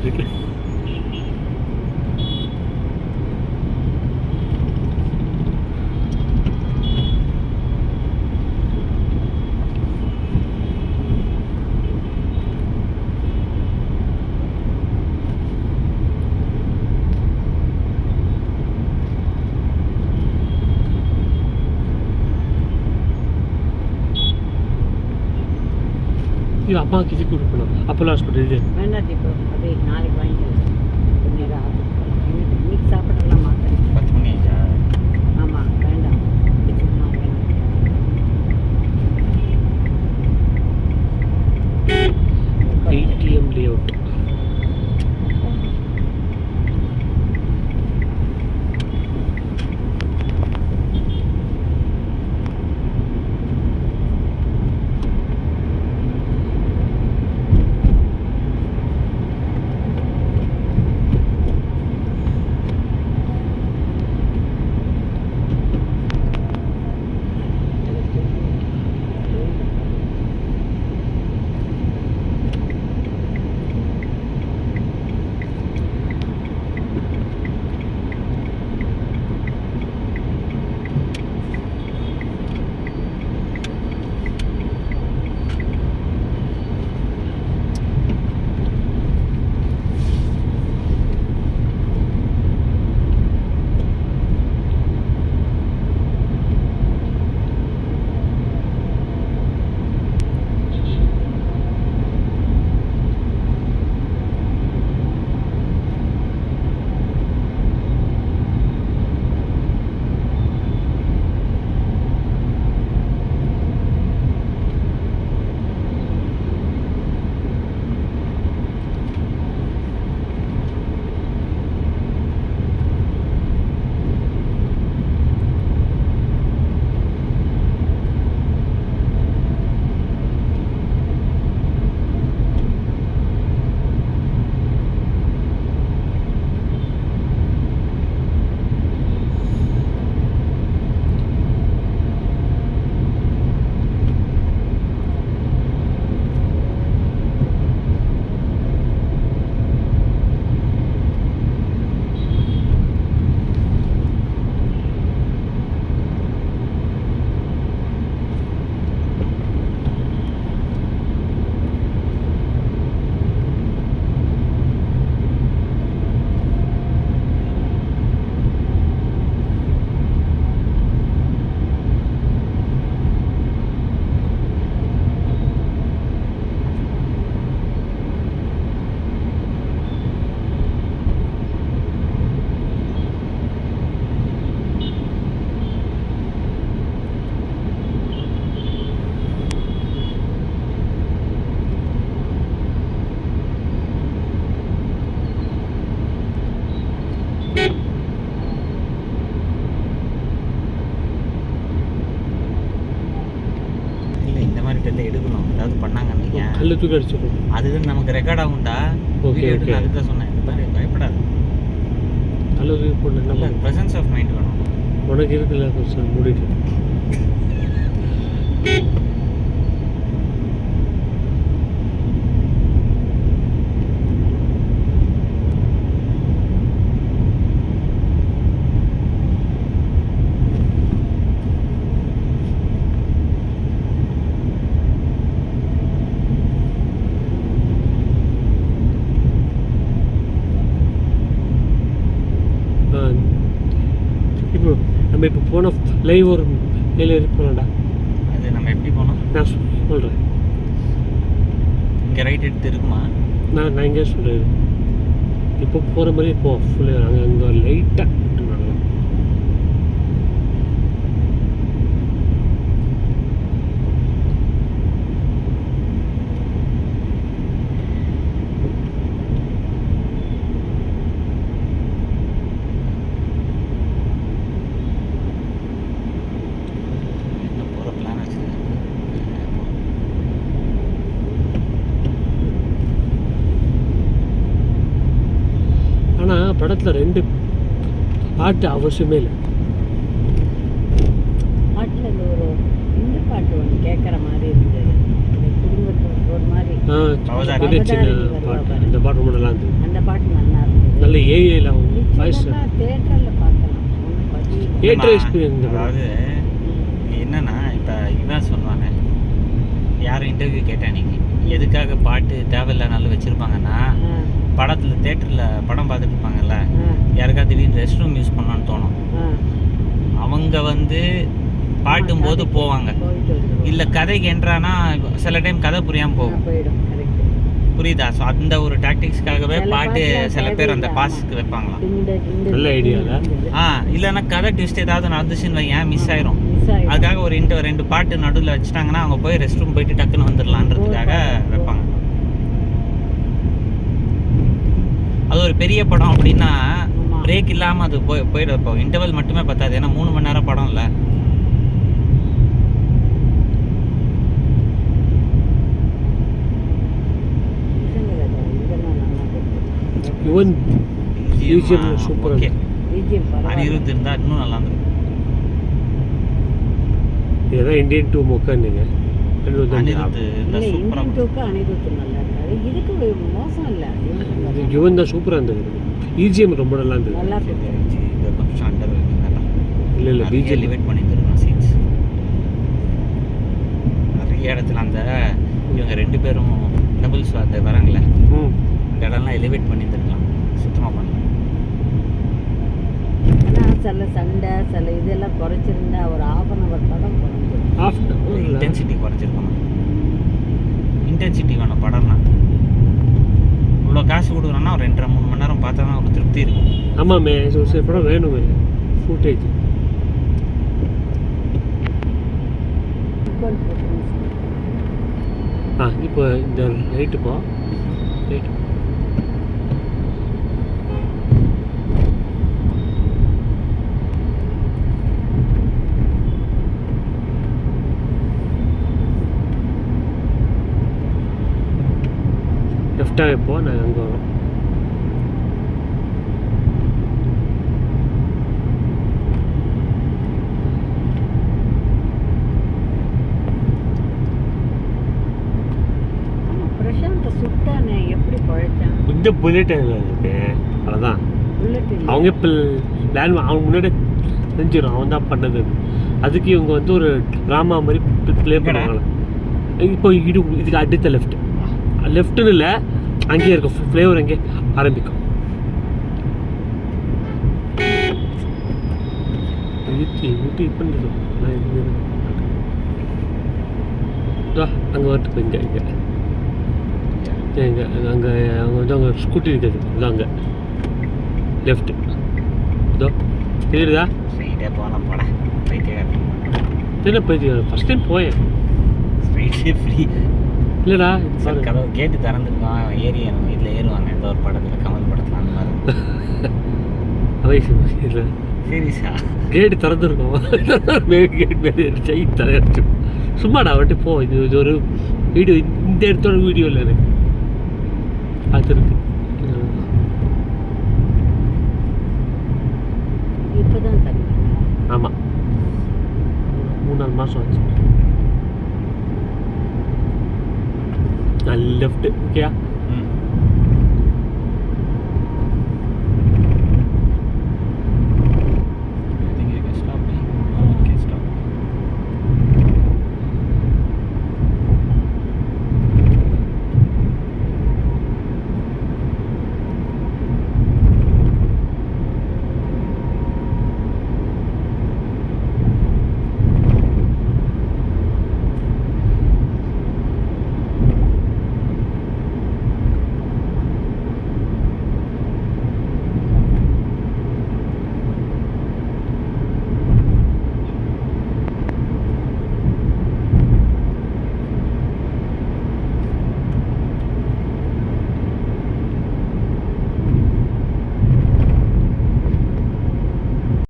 மாதிரி இருக்கு. இது அம்மாவுக்கு இது கொடுக்கணும். அப்போலோ ஹாஸ்பிட்டல் இது வேண்டாம் இப்போ அப்படியே நாளைக்கு வாங்கிக்கலாம். நேரம் இன்னைக்கு சாப்பிடலாம் மாட்டேன். 10 மணி ஆச்சா? ஆமாம் வேண்டாம். சும்மா வேண்டாம். ATM layout. எடுக்கணும் ஏதாவது பண்ணாங்க கல்லு தூக்கி அடிச்சிடும். அதுதான் நமக்கு ரெக்கார்ட் ஆகும்டா. ஓகே ஓகே அதுதான் சொன்னேன். இந்த மாதிரி பயப்படாது. கல்லு தூக்கி போட்டு நல்ல ப்ரெசன்ஸ் ஆஃப் மைண்ட் வேணும். உனக்கு இருக்குல்ல கொஞ்சம் மூடிட்டு இப்போ நம்ம இப்போ போன லைவ் ஒரு ஏழு போகலாம்டா. அது நம்ம எப்படி போனோம் நான் சொல்கிறேன். இங்கே ரைட் எடுத்து இருக்குமா? நான் இங்கே சொல்கிறேன். இப்போ போகிற மாதிரி போ ஃபுல்லாக அங்கே லைட்டாக நடலாம். ஆனால் படத்தில் 2 பாட்டு அவசியமே இல்லை. பாட்டில் ஒரு இந்த பாட்டு ஒன்று கேட்குற மாதிரி இருந்தது. குடும்பத்தில் ஒரு மாதிரி சின்ன பாட்டு. அந்த பாட்டு ரொம்ப நல்லா இருந்தது. அந்த பாட்டு நல்லா இருந்தது. நல்ல ஏஐல வாய்ஸ் தேட்டரில் பார்க்கலாம், ஒன்றும் பற்றி தியேட்டர் எக்ஸ்பீரியன்ஸ் இந்த படம். அதாவது என்னன்னா இப்போ இதான் சொல்லுவாங்க, யாரும் இன்டர்வியூ கேட்டேன் இன்னைக்கு, எதுக்காக பாட்டு தேவையில்லானாலும் வச்சுருப்பாங்கன்னா, படத்தில் தேட்டரில் படம் பார்த்துட்டு இருப்பாங்கல்ல, யாருக்கா திடீர்னு ரெஸ்ட் ரூம் யூஸ் பண்ணலான்னு தோணும், அவங்க வந்து பாட்டும்போது போவாங்க. இல்லை கதைக்கு என்றானா சில டைம் கதை புரியாமல் போகும், போயிடும். கரெக்ட், புரியுதா? ஸோ அந்த ஒரு டாக்டிக்ஸ்க்காகவே பாட்டு சில பேர் அந்த பாஸுக்கு வைப்பாங்களாம். நல்ல ஐடியால. இல்லைன்னா கதை ட்விஸ்ட் ஏதாவது நடந்துச்சுன்னு வையன் மிஸ் ஆயிரும். மிஸ் ஆகிடும். அதுக்காக ஒரு 2 பாட்டு நடுவில் வச்சுட்டாங்கன்னா அவங்க போய் ரெஸ்ட் ரூம் போயிட்டு டக்குன்னு வந்துடலான்றதுக்காக வைப்பாங்க. அது ஒரு பெரிய படம் அப்படின்னா பிரேக் இல்லாமல் அது போயிடும். இப்போ இன்டர்வல் மட்டுமே பத்தாது, ஏன்னா 3 மணி நேரம் படம் இல்லை. யுவன் BGM சூப்பரா ஓகே, BGM பரவாயில்ல. அனிருத் இருந்தால் இன்னும் நல்லா இருந்திருக்கும். இதுதான் இந்தியன் 2 மொக்கன்னீங்க. அனிருத் இல்லை, இருந்தால் இந்தியன் சூப்பராக. டூக்கு அனிருத் நல்லா இருக்காது. இதுக்கு மோசம் இல்லை. யுவன் தான் சூப்பராக இருந்தது. BGM ரொம்ப நல்லா இருந்தது. நல்லா இருக்கு. இது கொஞ்சம் அண்டர் இல்லை BGM எலிவேட் பண்ணி தருவான் சீன்ஸ். நிறைய இடத்துல அந்த இவங்க 2 பேரும் டபுள்ஸ் அந்த வராங்களே, அந்த இடம்லாம் எலிவேட் பண்ணி தருக்கலாம், சுத்தமாக பண்ணலாம். ஆனால் சில சண்டை சில இதெல்லாம் குறைச்சிருந்தா ஒரு 1/2 hour படம் குறைஞ்சிடும். இன்டென்சிட்டி குறைச்சிருக்கணும். இன்டென்சிட்டி வேணும் படம்னா. இவ்வளோ காசு கொடுக்குறோன்னா ஒரு 2.5-3 மணி நேரம் பார்த்தா தான் ஒரு திருப்தி இருக்கும். ஆமாமே, சில படம் வேணுமே ஃபுட்டேஜ். இப்போ இந்த ரைட்டு போ, ரைட்டு லெஃப்டாக இப்போ நாங்கள் அங்கே வரோம். பிரசாந்த் சுட்டானே எப்படி பழைச்சான்? இந்த புல்லட் இருக்கு, அதான் புல்லட் அவங்க இப்போ லேண்ட் அவங்க முன்னாடி செஞ்சிடும், அவன் தான் பண்ணது. அதுக்கு இவங்க வந்து ஒரு ட்ராமா மாதிரி ப்ளே பண்ணுவாங்களே. இப்போ இதுக்கு அடுத்த லெஃப்ட்டுன்னு இல்லை, அங்கேயே இருக்கும் ஃப்ளேவர், அங்கே ஆரம்பிக்கும். ஊட்டி பண்ணுறது அங்கே வரட்டு இங்கே இங்கே அங்கே அவங்க வந்து அவங்க ஸ்கூட்டி இருக்குது, இதான் அங்கே லெஃப்ட்டு இதோ தெரியுதா? ஸ்ட்ரைட்டே போகலாம் போட பைத்தியக்காரன். தெரியல போயிட்டு ஃபஸ்ட் டைம் போயேன். ஸ்ட்ரைட்டே ஃப்ரீ இல்லைடா சார், கதவு கேட்டு திறந்துருக்கான், ஏறி நம்ம வீட்டில் ஏறுவாங்க ஏதோ ஒரு படத்தில், கமல் படத்தில் அந்த மாதிரி. வயசு இல்லை சீரியஸா கேட்டு திறந்துருக்கோம், கேட் மேலே சைட் தலையடிச்சு சும்மாடா வந்துட்டு போ. இது ஒரு வீடியோ, இந்த இடத்தோட வீடியோ இல்லை எனக்கு அது இருக்கு. இப்போதான் தண்ணி. ஆமாம், 3-4 மாதம் ஆச்சு. லெஃப்ட்டு ஓகேயா?